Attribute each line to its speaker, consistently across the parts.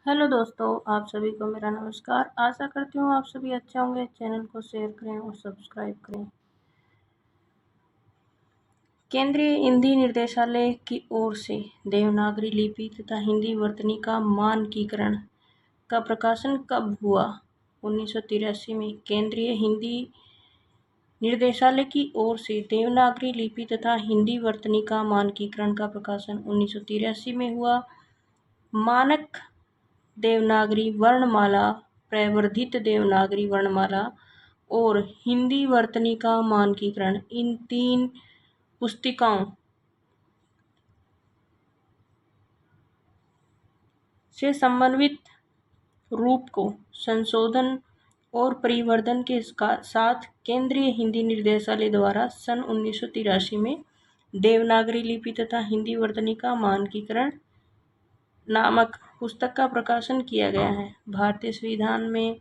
Speaker 1: Hello दोस्तों, आप सभी को मेरा नमस्कार। आशा करती हूँ आप सभी अच्छे होंगे। चैनल को शेयर करें और सब्सक्राइब करें। केंद्रीय हिंदी निर्देशालय की ओर से देवनागरी लिपि तथा हिंदी वर्तनी का मानकीकरण का प्रकाशन कब हुआ? 1983 में। केंद्रीय हिंदी निर्देशालय की ओर से देवनागरी लिपि तथा हिंदी वर्तनी का मानकीकरण का प्रकाशन 1983 में हुआ। मानक देवनागरी वर्णमाला, प्रवर्धित देवनागरी वर्णमाला और हिंदी वर्तनी का मानकीकरण, इन तीन पुस्तिकाओं से समन्वित रूप को संशोधन और परिवर्धन के साथ केंद्रीय हिंदी निर्देशालय द्वारा सन 1983 में देवनागरी लिपि तथा हिंदी वर्तनी का मानकीकरण नामक पुस्तक का प्रकाशन किया गया है। भारतीय संविधान में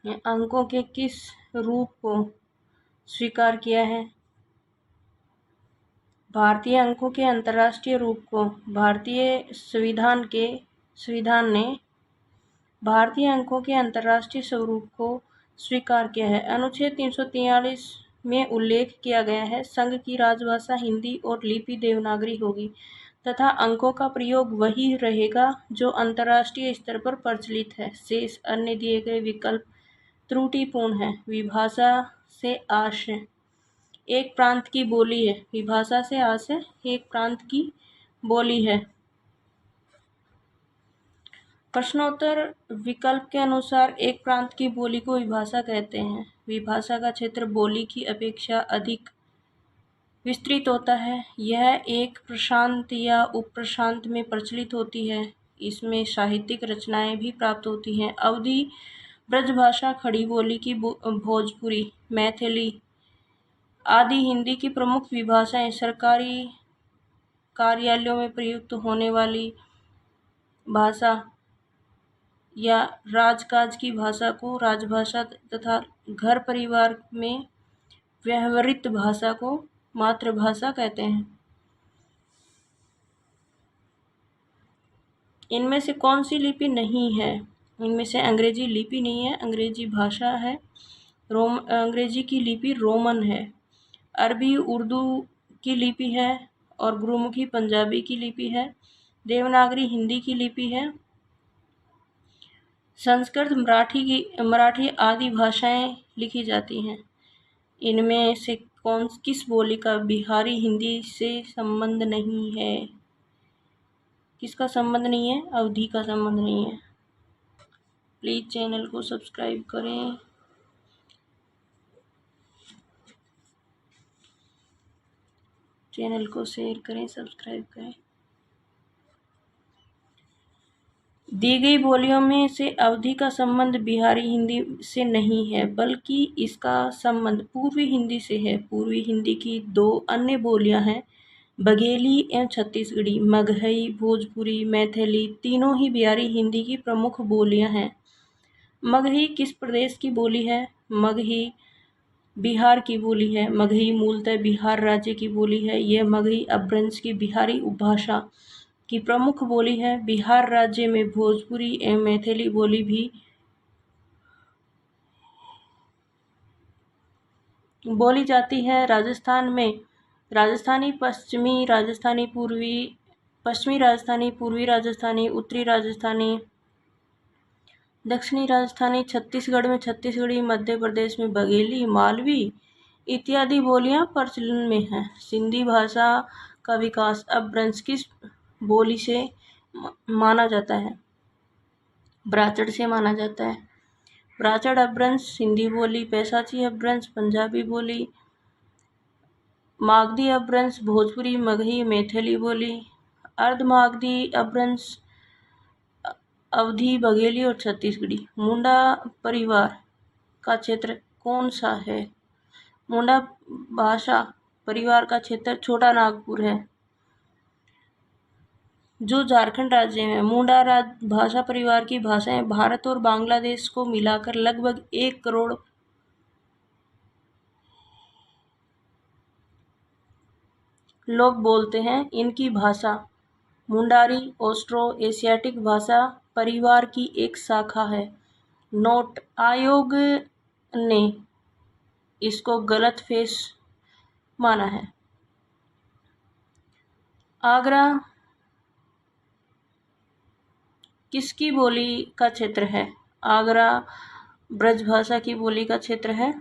Speaker 1: अंकों के किस रूप को स्वीकार किया है? भारतीय अंकों के अंतर्राष्ट्रीय रूप को भारतीय संविधान ने भारतीय अंकों के अंतर्राष्ट्रीय स्वरूप को स्वीकार किया है। अनुच्छेद 343 में उल्लेख किया गया है, संघ की राजभाषा हिंदी और लिपि देवनागरी होगी तथा अंकों का प्रयोग वही रहेगा जो अंतर्राष्ट्रीय स्तर पर प्रचलित है। शेष अन्य दिए गए विकल्प त्रुटिपूर्ण है। विभाषा से आशय एक प्रांत की बोली है। विभाषा से आशय एक प्रांत की बोली है। प्रश्नोत्तर विकल्प के अनुसार एक प्रांत की बोली को विभाषा कहते हैं। विभाषा का क्षेत्र बोली की अपेक्षा अधिक विस्तृत होता है। यह एक प्रशांत या उपप्रशांत में प्रचलित होती है। इसमें साहित्यिक रचनाएं भी प्राप्त होती हैं। अवधी ब्रजभाषा, खड़ी बोली की भोजपुरी, मैथिली आदि हिंदी की प्रमुख विभाषाएं। सरकारी कार्यालयों में प्रयुक्त होने वाली भाषा या राजकाज की भाषा को राजभाषा तथा घर परिवार में व्यवहृत भाषा को मातृभाषा कहते हैं। इनमें से कौन सी लिपि नहीं है? इनमें से अंग्रेजी लिपि नहीं है, अंग्रेजी भाषा है। अंग्रेजी की लिपि रोमन है। अरबी उर्दू की लिपि है और गुरुमुखी पंजाबी की लिपि है। देवनागरी हिंदी की लिपि है। संस्कृत, मराठी आदि भाषाएं लिखी जाती हैं। इनमें से किस बोली का बिहारी हिंदी से संबंध नहीं है? किसका संबंध नहीं है? अवधी का संबंध नहीं है। प्लीज़ चैनल को सब्सक्राइब करें। चैनल को शेयर करें, सब्सक्राइब करें। दी गई बोलियों में से अवधी का संबंध बिहारी हिंदी से नहीं है, बल्कि इसका संबंध पूर्वी हिंदी से है। पूर्वी हिंदी की दो अन्य बोलियां हैं, बघेली एवं छत्तीसगढ़ी। मगही, भोजपुरी, मैथिली तीनों ही बिहारी हिंदी की प्रमुख बोलियां हैं। मगही किस प्रदेश की बोली है? मगही बिहार की बोली है। मगही मूलतः बिहार राज्य की बोली है। यह मगही अपभ्रंश की बिहारी उपभाषा की प्रमुख बोली है। बिहार राज्य में भोजपुरी एवं मैथिली बोली भी बोली जाती है। राजस्थान में राजस्थानी, पश्चिमी राजस्थानी, पूर्वी राजस्थानी, उत्तरी राजस्थानी, दक्षिणी राजस्थानी, छत्तीसगढ़ में छत्तीसगढ़ी, मध्य प्रदेश में बघेली, मालवी इत्यादि बोलियां प्रचलन में हैं। सिंधी भाषा का विकास अपभ्रंश किस बोली से माना जाता है? ब्राचड़ से माना जाता है। ब्राचड़ अपभ्रंश सिंधी बोली, पैसाची अपभ्रंश पंजाबी बोली, मागधी अपभ्रंश भोजपुरी, मगही मैथिली बोली, अर्धमागधी अपभ्रंश अवधी, बघेली और छत्तीसगढ़ी। मुंडा परिवार का क्षेत्र कौन सा है? मुंडा भाषा परिवार का क्षेत्र छोटा नागपुर है, जो झारखंड राज्य में। मुंडा भाषा परिवार की भाषाएं भारत और बांग्लादेश को मिलाकर लगभग 1 करोड़ लोग बोलते हैं। इनकी भाषा मुंडारी ऑस्ट्रो एशियाटिक भाषा परिवार की एक शाखा है। नोट आयोग ने इसको गलत फेस माना है। आगरा किसकी बोली का क्षेत्र है? आगरा ब्रजभाषा की बोली का क्षेत्र है।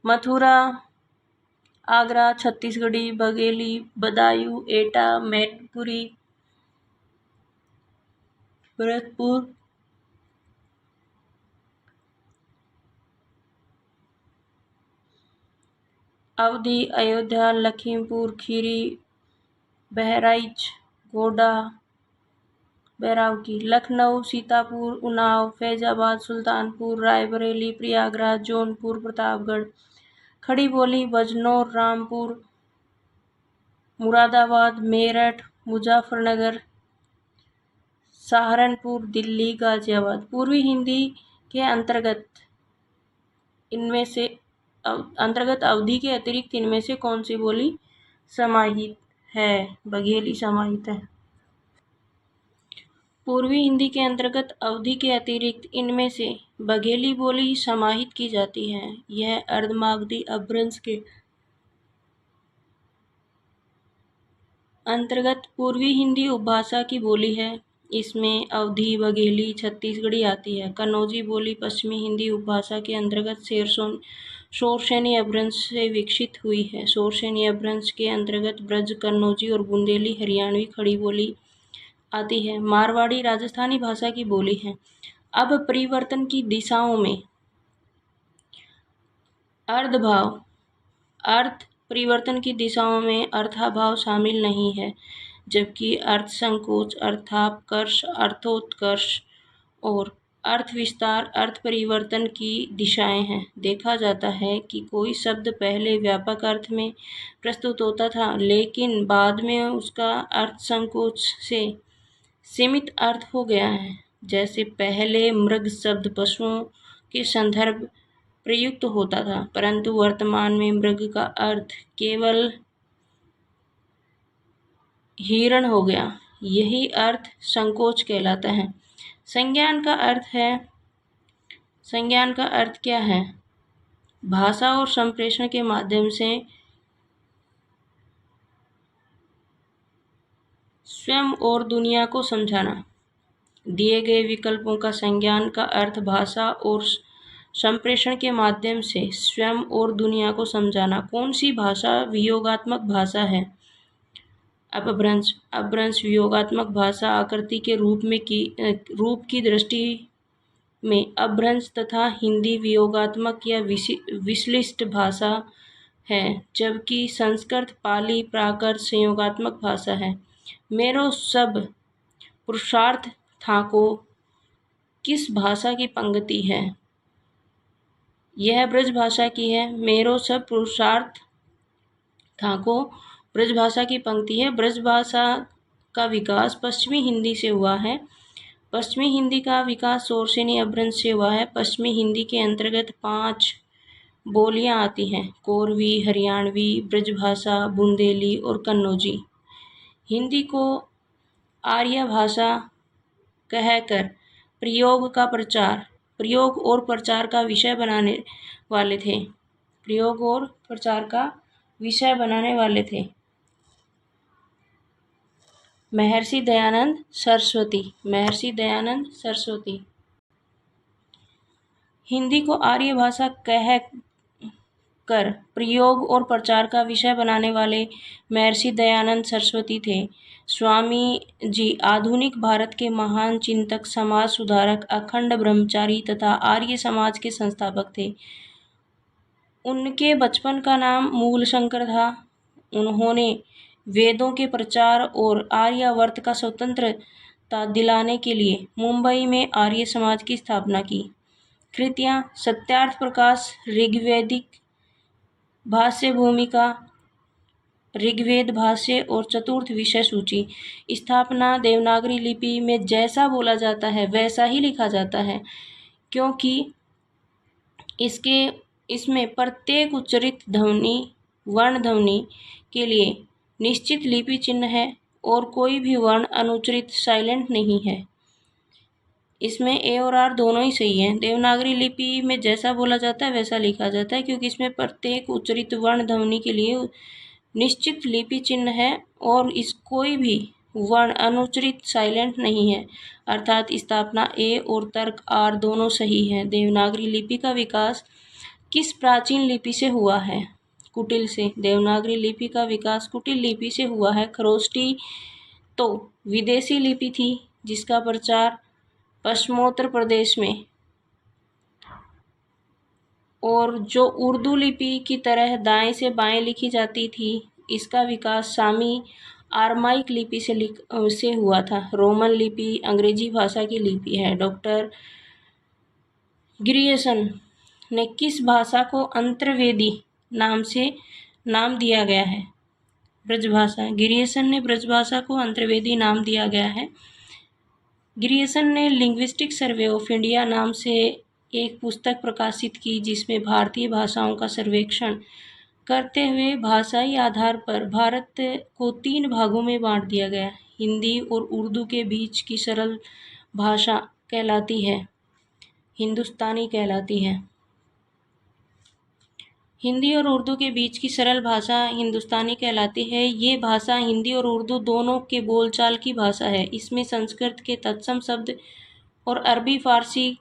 Speaker 1: मथुरा, आगरा, छत्तीसगढ़ी, बघेली, बदायूं, एटा, मैनपुरी, भरतपुर, अवधी, अयोध्या, लखीमपुर खीरी, बहराइच, गोड्डा, बैरावटी, लखनऊ, सीतापुर, उन्नाव, फैजाबाद, सुल्तानपुर, रायबरेली, प्रयागराज, जौनपुर, प्रतापगढ़। खड़ी बोली बजनौर, रामपुर, मुरादाबाद, मेरठ, मुजफ्फरनगर, सहारनपुर, दिल्ली, गाजियाबाद। पूर्वी हिंदी के अंतर्गत अवधि के अतिरिक्त इनमें से कौन सी बोली समाहित है? बघेली समाहित है। पूर्वी हिंदी के अंतर्गत अवधि के अतिरिक्त इनमें से बघेली बोली समाहित की जाती है। यह अर्धमागधी अपभ्रंश के अंतर्गत पूर्वी हिंदी उपभाषा की बोली है। इसमें अवधी, बघेली, छत्तीसगढ़ी आती है। कन्नौजी बोली पश्चिमी हिंदी उपभाषा के अंतर्गत शोरसेनी अपभ्रंश से विकसित हुई है। शोरसेनी अपभ्रंश के अंतर्गत ब्रज, कन्नौजी और बुंदेली हरियाणवी खड़ी बोली आती है। मारवाड़ी राजस्थानी भाषा की बोली है। अब परिवर्तन की दिशाओं में अर्थ परिवर्तन की दिशाओं में अर्थाभाव शामिल नहीं है, जबकि अर्थ संकोच, अर्थापकर्ष, अर्थोत्कर्ष और अर्थ विस्तार अर्थ परिवर्तन की दिशाएं हैं। देखा जाता है कि कोई शब्द पहले व्यापक अर्थ में प्रस्तुत होता था, लेकिन बाद में उसका अर्थ संकोच से सीमित अर्थ हो गया है। जैसे पहले मृग शब्द पशुओं के संदर्भ प्रयुक्त होता था, परंतु वर्तमान में मृग का अर्थ केवल हिरण हो गया। यही अर्थ संकोच कहलाता है। संज्ञान का अर्थ क्या है? भाषा और संप्रेषण के माध्यम से स्वयं और दुनिया को समझाना। दिए गए विकल्पों का संज्ञान का अर्थ भाषा और संप्रेषण के माध्यम से स्वयं और दुनिया को समझाना। कौन सी भाषा वियोगात्मक भाषा है? अपभ्रंश वियोगात्मक भाषा आकृति के रूप की दृष्टि में अपभ्रंश तथा हिंदी वियोगात्मक या विश्लिष्ट भाषा है, जबकि संस्कृत, पाली, प्राकृत संयोगात्मक भाषा है। मेरो सब पुरुषार्थ थाको किस भाषा की पंक्ति है? यह ब्रज भाषा की है। मेरो सब पुरुषार्थ थाको ब्रज भाषा की पंक्ति है। ब्रज भाषा का विकास पश्चिमी हिंदी से हुआ है। पश्चिमी हिंदी का विकास शोरसेनी अपभ्रंश से हुआ है। पश्चिमी हिंदी के अंतर्गत 5 बोलियां आती हैं: कोरवी, हरियाणवी, ब्रजभाषा, बुंदेली और कन्नौजी। हिंदी को आर्य भाषा कहकर प्रयोग और प्रचार का विषय बनाने वाले थे महर्षि दयानंद सरस्वती। हिंदी को आर्य भाषा कहकर प्रयोग और प्रचार का विषय बनाने वाले महर्षि दयानंद सरस्वती थे। स्वामी जी आधुनिक भारत के महान चिंतक, समाज सुधारक, अखंड ब्रह्मचारी तथा आर्य समाज के संस्थापक थे। उनके बचपन का नाम मूलशंकर था। उन्होंने वेदों के प्रचार और आर्यावर्त का स्वतंत्रता दिलाने के लिए मुंबई में आर्य समाज की स्थापना की। कृतियां: सत्यार्थ प्रकाश, ऋग्वेदिक भाष्य भूमिका, ऋग्वेद भाष्य और चतुर्थ विषय सूची। स्थापना: देवनागरी लिपि में जैसा बोला जाता है वैसा ही लिखा जाता है, क्योंकि इसमें प्रत्येक उच्चारित ध्वनि वर्ण ध्वनि के लिए निश्चित लिपि चिन्ह है और कोई भी वर्ण अनुच्चरित साइलेंट नहीं है। इसमें ए और आर दोनों ही सही है। देवनागरी लिपि में जैसा बोला जाता है वैसा लिखा जाता है, क्योंकि इसमें प्रत्येक उच्चरित वर्ण ध्वनि के लिए निश्चित लिपि चिन्ह है और इस कोई भी वर्ण अनुच्चरित साइलेंट नहीं है, अर्थात स्थापना ए और तर्क आर दोनों सही है। देवनागरी लिपि का विकास किस प्राचीन लिपि से हुआ है? कुटिल से। देवनागरी लिपि का विकास कुटिल लिपि से हुआ है। खरोष्टी तो विदेशी लिपि थी जिसका प्रचार पश्चिमोत्तर प्रदेश में, और जो उर्दू लिपि की तरह दाएं से बाएं लिखी जाती थी, इसका विकास सामी आरमाइक लिपि से हुआ था। रोमन लिपि अंग्रेजी भाषा की लिपि है। डॉक्टर ग्रियर्सन ने किस भाषा को अंतर्वेदी नाम दिया गया है? ब्रजभाषा। ग्रियर्सन ने ब्रजभाषा को अंतर्वेदी नाम दिया गया है। ग्रियर्सन ने लिंग्विस्टिक सर्वे ऑफ इंडिया नाम से एक पुस्तक प्रकाशित की, जिसमें भारतीय भाषाओं का सर्वेक्षण करते हुए भाषाई आधार पर भारत को 3 भागों में बांट दिया गया। हिंदी और उर्दू के बीच की सरल भाषा कहलाती है हिंदुस्तानी कहलाती है। हिंदी और उर्दू के बीच की सरल भाषा हिंदुस्तानी कहलाती है। ये भाषा हिंदी और उर्दू दोनों के बोलचाल की भाषा है। इसमें संस्कृत के तत्सम शब्द और अरबी फारसी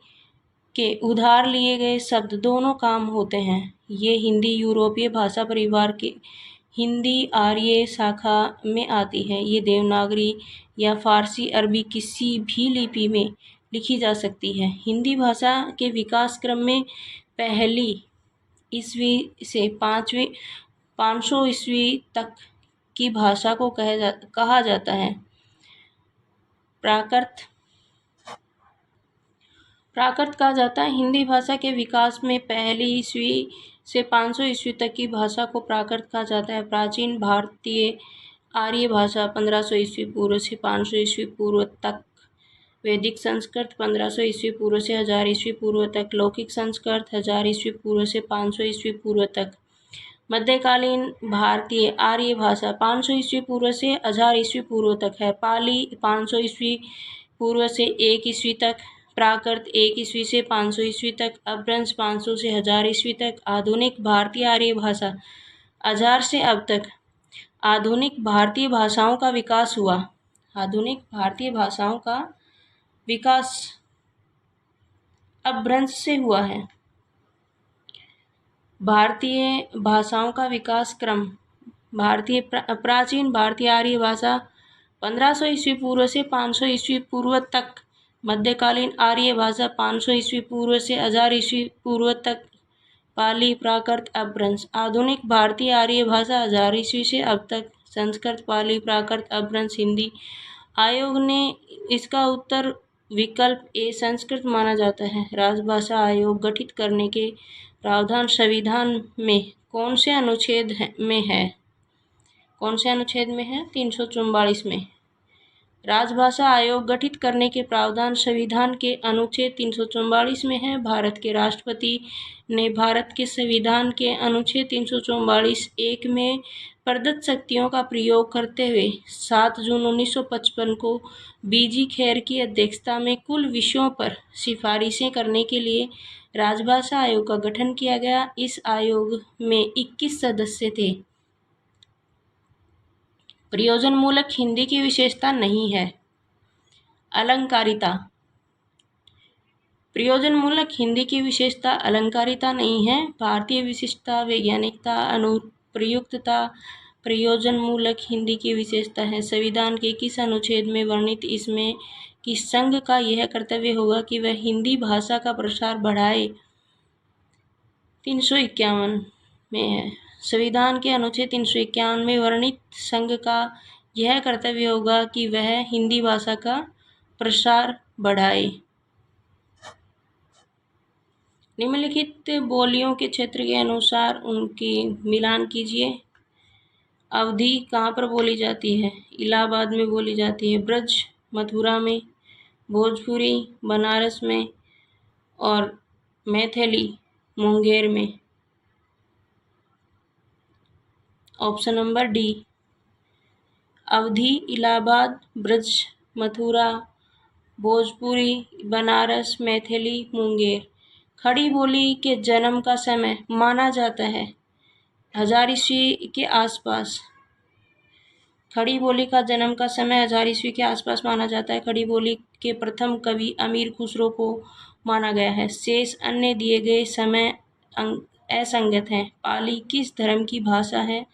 Speaker 1: के उधार लिए गए शब्द दोनों काम होते हैं। ये हिंदी यूरोपीय भाषा परिवार के हिंदी आर्य शाखा में आती है। ये देवनागरी या फारसी अरबी किसी भी लिपि में लिखी जा सकती है। हिंदी भाषा के विकास क्रम में पहली ईस्वी से 500 ईस्वी तक की भाषा को कहा जाता है प्राकृत कहा जाता है। हिंदी भाषा के विकास में पहली ईस्वी से 500 ईस्वी तक की भाषा को प्राकृत कहा जाता है। प्राचीन भारतीय आर्य भाषा 1500 ईस्वी पूर्व से 500 ईस्वी पूर्व तक, वैदिक संस्कृत 1500 ईस्वी पूर्व से 1000 ईस्वी पूर्व तक, लौकिक संस्कृत 1000 ईस्वी पूर्व से 500 ईस्वी पूर्व तक, मध्यकालीन भारतीय आर्य भाषा 500 ईस्वी पूर्व से 1000 ईस्वी पूर्व तक है। पाली 500 ईस्वी पूर्व से 1 ईस्वी तक, प्राकृत 1 ईस्वी से 500 ईस्वी तक, अपभ्रंश 500 से 1000 ईस्वी तक। आधुनिक भारतीय आर्य भाषा 1000 से अब तक। आधुनिक भारतीय भाषाओं का विकास हुआ। आधुनिक भारतीय भाषाओं का विकास अपभ्रंश से हुआ है। भारतीय भाषाओं का विकास क्रम। प्राचीन भारतीय आर्य भाषा 1500 ईस्वी पूर्व से 500 ईस्वी पूर्व तक, मध्यकालीन आर्य भाषा 500 ईस्वी पूर्व से 1000 ईस्वी पूर्व तक, पाली प्राकृत अपभ्रंश। आधुनिक भारतीय आर्य भाषा 1000 ईस्वी से अब तक, संस्कृत पाली प्राकृत अपभ्रंश हिंदी। आयोग ने इसका उत्तर विकल्प ए संस्कृत माना जाता है। राजभाषा आयोग गठित करने के प्रावधान संविधान में कौन से अनुच्छेद में है? कौन से अनुच्छेद में है? 344 में। राजभाषा आयोग गठित करने के प्रावधान संविधान के अनुच्छेद 344 में है। भारत के राष्ट्रपति ने भारत के संविधान के अनुच्छेद 344(1) में प्रदत्त शक्तियों का प्रयोग करते हुए 7 जून 1955 को बीजी खैर की अध्यक्षता में कुल विषयों पर सिफारिशें करने के लिए राजभाषा आयोग का गठन किया गया। इस आयोग में 21 सदस्य थे। प्रयोजनमूलक हिंदी की विशेषता नहीं है। अलंकारिता। प्रयोजनमूलक हिंदी की विशेषता अलंकारिता नहीं है। भारतीय विशिष्टता, वैज्ञानिकता, अनुप्रयुक्तता प्रयोजनमूलक हिंदी की विशेषता है। संविधान के किस अनुच्छेद में वर्णित इसमें कि संघ का यह कर्तव्य होगा कि वह हिंदी भाषा का प्रसार बढ़ाए? 351 में है। संविधान के अनुच्छेद 351 में वर्णित संघ का यह कर्तव्य होगा कि वह हिंदी भाषा का प्रसार बढ़ाए। निम्नलिखित बोलियों के क्षेत्र के अनुसार उनकी मिलान कीजिए। अवधी कहाँ पर बोली जाती है? इलाहाबाद में बोली जाती है। ब्रज मथुरा में, भोजपुरी बनारस में और मैथिली मुंगेर में। Option number D. Awadhi, Allahabad, Braj, Mathura, Bhojpuri, Banaras, Maithili, Munger. Khari Boli के जन्म का समय माना जाता है 1000 ईस्वी के आसपास। खड़ी बोली का जन्म का समय 1000 ईस्वी के आसपास माना जाता है। खड़ी बोली के प्रथम कवि अमीर खुसरो को माना गया है। शेष अन्य दिए गए समय असंगत हैं। पाली किस धर्म की भाषा है?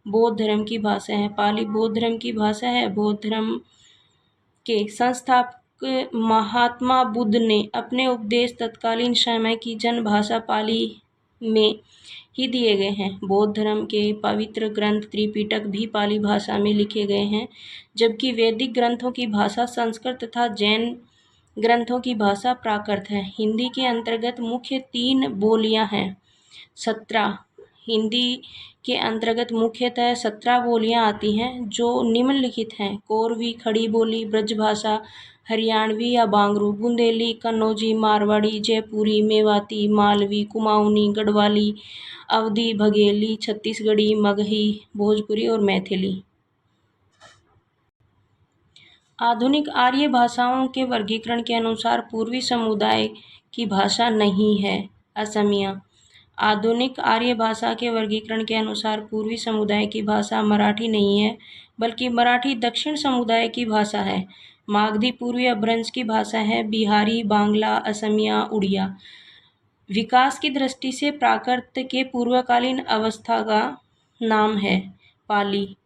Speaker 1: बौद्ध धर्म की भाषा है। पाली बौद्ध धर्म की भाषा है। बौद्ध धर्म के संस्थापक महात्मा बुद्ध ने अपने उपदेश तत्कालीन समय की जनभाषा पाली में ही दिए गए हैं। बौद्ध धर्म के पवित्र ग्रंथ त्रिपिटक भी पाली भाषा में लिखे गए हैं, जबकि वैदिक ग्रंथों की भाषा संस्कृत तथा जैन ग्रंथों की भाषा प्राकृत है। हिंदी के अंतर्गत मुख्य 3 बोलियां हैं। 17 हिंदी के अंतर्गत मुख्यतः 17 बोलियां आती हैं, जो निम्नलिखित हैं: कोरवी, खड़ी बोली, ब्रजभाषा, हरियाणवी या बांगरू, बुंदेली, कन्नौजी, मारवाड़ी, जयपुरी, मेवाती, मालवी, कुमाऊनी, गढ़वाली, अवधी, बघेली, छत्तीसगढ़ी, मगही, भोजपुरी और मैथिली। आधुनिक आर्य भाषाओं के वर्गीकरण के अनुसार पूर्वी समुदाय की भाषा नहीं है। असमिया। आधुनिक आर्य भाषा के वर्गीकरण के अनुसार पूर्वी समुदाय की भाषा मराठी नहीं है, बल्कि मराठी दक्षिण समुदाय की भाषा है। मागधी पूर्वी अपभ्रंश की भाषा है। बिहारी, बांग्ला, असमिया, उड़िया। विकास की दृष्टि से प्राकृत के पूर्वकालीन अवस्था का नाम है पाली।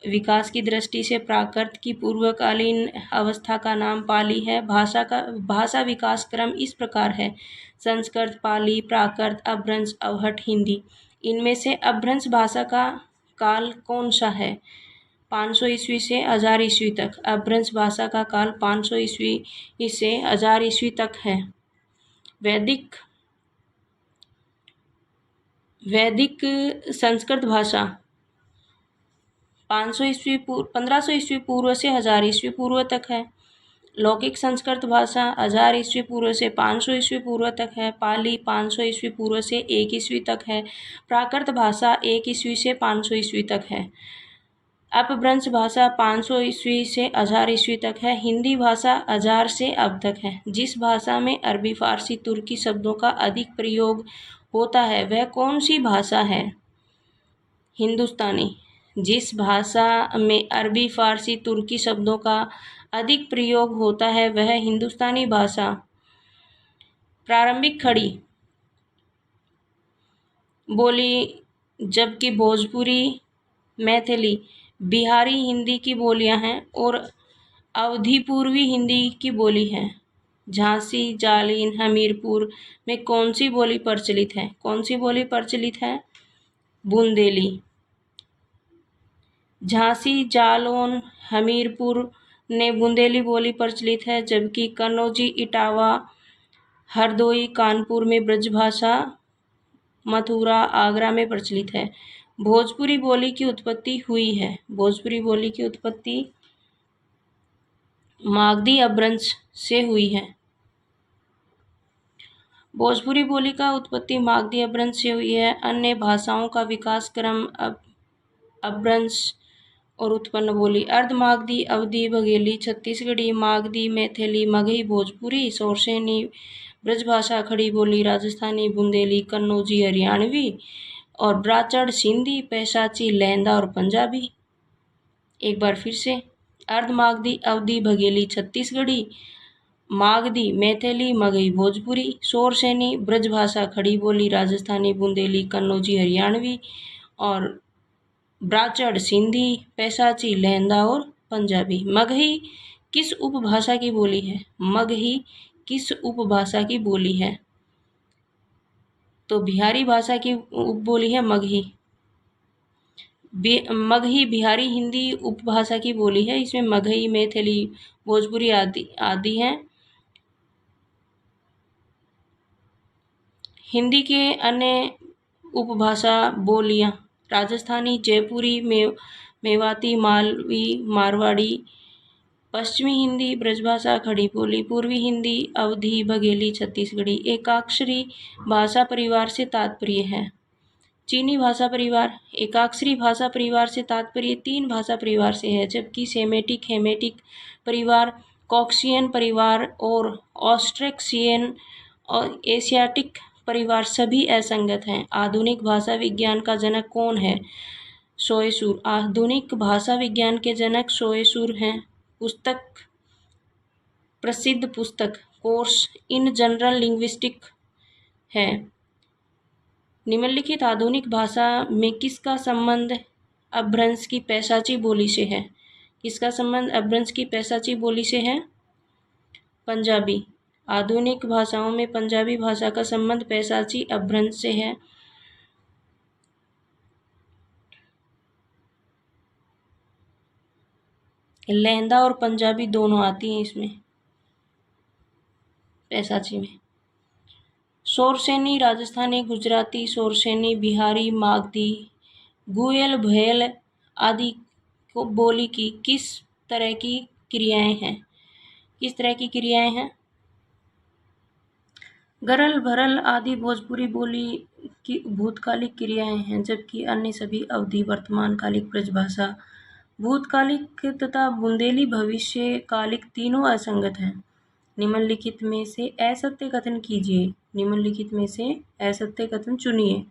Speaker 1: विकास की दृष्टि से प्राकृत की पूर्वकालीन अवस्था का नाम पाली है। भाषा विकास क्रम इस प्रकार है: संस्कृत, पाली, प्राकृत, अपभ्रंश, अवहट, हिंदी। इनमें से अपभ्रंश भाषा का काल कौन सा है? 500 ईस्वी से 1000 ईस्वी तक। अपभ्रंश भाषा का काल 500 ईस्वी से 1000 ईस्वी तक है। वैदिक संस्कृत भाषा 1500 ईस्वी पूर्व से 1000 ईस्वी पूर्व तक है। लौकिक संस्कृत भाषा 1000 ईस्वी पूर्व से 500 ईस्वी पूर्व तक है। पाली 500 ईस्वी पूर्व से 1 ईस्वी तक है। प्राकृत भाषा 1 ईस्वी से 500 ईस्वी तक है। अपभ्रंश भाषा 500 ईस्वी से 1000 ईस्वी तक है। हिंदी भाषा 1000 से अब तक है। जिस भाषा में अरबी, फारसी, तुर्की शब्दों का अधिक प्रयोग होता है वह कौन सी भाषा है? हिंदुस्तानी। जिस भाषा में अरबी, फारसी, तुर्की शब्दों का अधिक प्रयोग होता है वह हिंदुस्तानी भाषा। प्रारंभिक खड़ी बोली, जबकि भोजपुरी, मैथिली, बिहारी हिंदी की बोलियां हैं और अवधी पूर्वी हिंदी की बोली है। झांसी, जालौन, हमीरपुर में कौन सी बोली प्रचलित है? कौन सी बोली प्रचलित है? बुंदेली। झांसी, जालौन, हमीरपुर ने बुंदेली बोली प्रचलित है, जबकि कन्नौजी, इटावा, हरदोई, कानपुर में ब्रजभाषा, मथुरा, आगरा में प्रचलित है। भोजपुरी बोली की उत्पत्ति हुई है। भोजपुरी बोली की उत्पत्ति मागधी अपभ्रंश से हुई है। भोजपुरी बोली का उत्पत्ति मागधी अपभ्रंश से हुई है। अन्य भाषाओं का विकास क्रम अपभ्रंश और उत्पन्न बोली। अर्धमागधी, अवधी, बघेली, छत्तीसगढ़ी, मागधी, मैथिली, मगही, भोजपुरी, सोरसेनी, ब्रजभाषा, खड़ी बोली, राजस्थानी, बुंदेली, कन्नौजी, हरियाणवी और ब्राचड़, सिंधी, पैशाची, लहंदा और पंजाबी। एक बार फिर से: अर्धमागधी, अवधी, बघेली, छत्तीसगढ़ी, मागधी, मैथिली, मगही, भोजपुरी, सोरसेनी, ब्रजभाषा, खड़ी बोली, राजस्थानी, बुंदेली, कन्नौजी, हरियाणवी और ब्राचड़, सिंधी, पैशाची, लहंदा और पंजाबी। मगही किस उपभाषा की बोली है? मगही किस उपभाषा की बोली है? तो बिहारी भाषा की उपबोली है मगही। मगही बिहारी हिंदी उपभाषा की बोली है। इसमें मगही, मैथिली, भोजपुरी आदि हैं। हिंदी के अन्य उपभाषा बोलियां: राजस्थानी, जयपुरी, मेवाती, मालवी, मारवाड़ी, पश्चिमी हिंदी, ब्रजभाषा, खड़ी बोली, पूर्वी हिंदी, अवधी, बघेली, छत्तीसगढ़ी। एकाक्षरी भाषा परिवार से तात्पर्य है: चीनी भाषा परिवार। एकाक्षरी भाषा परिवार से तात्पर्य 3 भाषा परिवार से है, जबकि सेमेटिक हेमेटिक परिवार, कॉक्सियन परिवार और ऑस्ट्रेक्सियन और एशियाटिक परिवार सभी असंगत हैं। आधुनिक भाषा विज्ञान का जनक कौन है? सोएसुर। आधुनिक भाषा विज्ञान के जनक सोएसुर हैं। पुस्तक, प्रसिद्ध पुस्तक कोर्स इन जनरल लिंग्विस्टिक है। निम्नलिखित आधुनिक भाषा में किसका संबंध अपभ्रंश की पैशाची बोली से है? किसका संबंध अपभ्रंश की पैशाची बोली से है? पंजाबी। आधुनिक भाषाओं में पंजाबी भाषा का संबंध पैशाची अपभ्रंश से है। लहंदा और पंजाबी दोनों आती हैं इसमें, पैशाची में। सोरसेनी राजस्थानी, गुजराती, सोरसेनी बिहारी, मागधी, गुयल, भैल आदि को बोली की किस तरह की क्रियाएं हैं? किस तरह की क्रियाएं हैं? गरल, भरल आदि भोजपुरी बोली की भूतकालिक क्रियाएं हैं, जबकि अन्य सभी अवधि वर्तमानकालिक ब्रजभाषा, भूतकालिक तथा बुंदेली भविष्यकालिक तीनों असंगत हैं। निम्नलिखित में से असत्य कथन कीजिए। निम्नलिखित में से असत्य कथन चुनिए।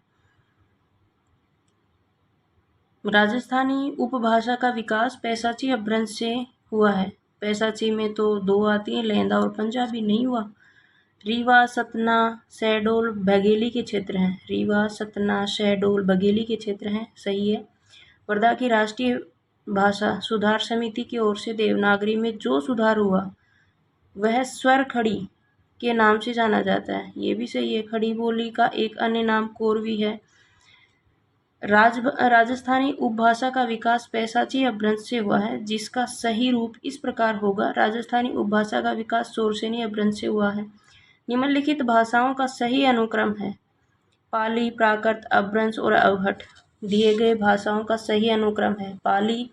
Speaker 1: राजस्थानी उपभाषा का विकास पैशाची अपभ्रंश से हुआ है। पैशाची में तो 2 आती हैं, लहंदा और पंजाबी। नहीं हुआ। रीवा, सतना, शहडोल बघेली के क्षेत्र हैं। रीवा, सतना, शहडोल बघेली के क्षेत्र हैं। सही है। वर्धा की राष्ट्रीय भाषा सुधार समिति की ओर से देवनागरी में जो सुधार हुआ वह स्वर खड़ी के नाम से जाना जाता है। ये भी सही है। खड़ी बोली का एक अन्य नाम कोरवी है। राजस्थानी उपभाषा का विकास पैशाची अपभ्रंश से हुआ है, जिसका सही रूप इस प्रकार होगा। राजस्थानी उपभाषा का विकास सोरसेनी अपभ्रंश से हुआ है। निम्नलिखित भाषाओं का सही अनुक्रम है। पाली, प्राकृत, अपभ्रंश और अवहट। दिए गए भाषाओं का सही अनुक्रम है। पाली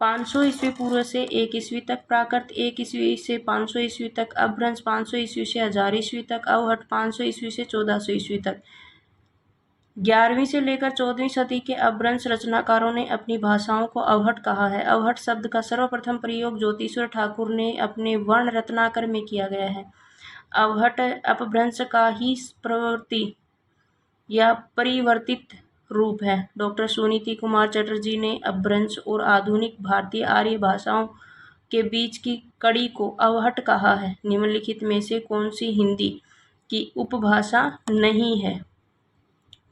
Speaker 1: 500 ईस्वी पूर्व से 1 ईस्वी तक, प्राकृत 1 ईस्वी से 500 ईस्वी तक, अपभ्रंश 500 ईस्वी से 1000 ईस्वी तक, अवहट 500 ईस्वी से 1400 ईस्वी तक। 11वीं से लेकर 14वीं सदी के अपभ्रंश रचनाकारों ने अपनी भाषाओं को अवहट कहा है। अवहट शब्द का सर्वप्रथम प्रयोग ज्योतिश्वर ठाकुर ने अपने वर्ण रत्नाकर में किया गया है। अवहट अपभ्रंश का ही प्रवृत्ति या परिवर्तित रूप है। डॉक्टर सुनीति कुमार चटर्जी ने अपभ्रंश और आधुनिक भारतीय आर्य भाषाओं के बीच की कड़ी को अवहट कहा है। निम्नलिखित में से कौन सी हिंदी की उपभाषा नहीं है?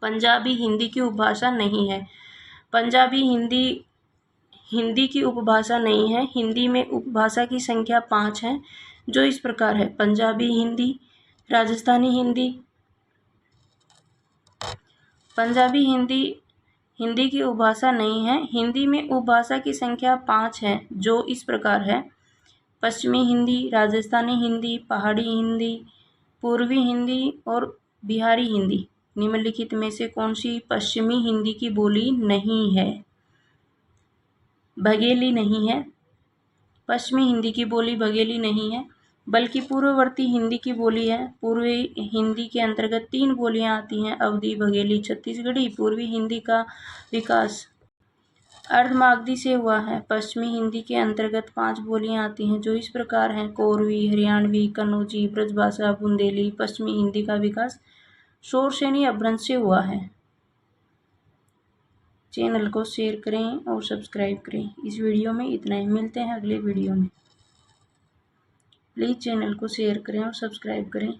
Speaker 1: पंजाबी हिंदी की उपभाषा नहीं है। पंजाबी हिंदी की उपभाषा नहीं है। हिंदी में उपभाषा की संख्या 5 है, जो इस प्रकार है। पंजाबी हिंदी, राजस्थानी हिंदी। पंजाबी हिंदी की उपभाषा नहीं है। हिंदी में उपभाषा की संख्या 5 है, जो इस प्रकार है। पश्चिमी हिंदी, राजस्थानी हिंदी, पहाड़ी हिंदी, पूर्वी हिंदी और बिहारी हिंदी। निम्नलिखित में से कौन सी पश्चिमी हिंदी की बोली नहीं है? बघेली नहीं है। पश्चिमी हिंदी की बोली बघेली नहीं है, बल्कि पूर्ववर्ती हिंदी की बोली है। पूर्वी हिंदी के अंतर्गत 3 बोलियां आती हैं, अवधी, बघेली, छत्तीसगढ़ी। पूर्वी हिंदी का विकास अर्धमागधी से हुआ है। पश्चिमी हिंदी के अंतर्गत 5 बोलियां आती हैं, जो इस प्रकार हैं: कोरवी, हरियाणवी, कन्नौजी, ब्रजभाषा, बुंदेली। पश्चिमी हिंदी का विकास सोरसेनी अपभ्रंश से हुआ है। चैनल को शेयर करें और सब्सक्राइब करें। इस वीडियो में इतना ही। मिलते हैं अगले वीडियो में। प्लीज़ चैनल को शेयर करें और सब्सक्राइब करें।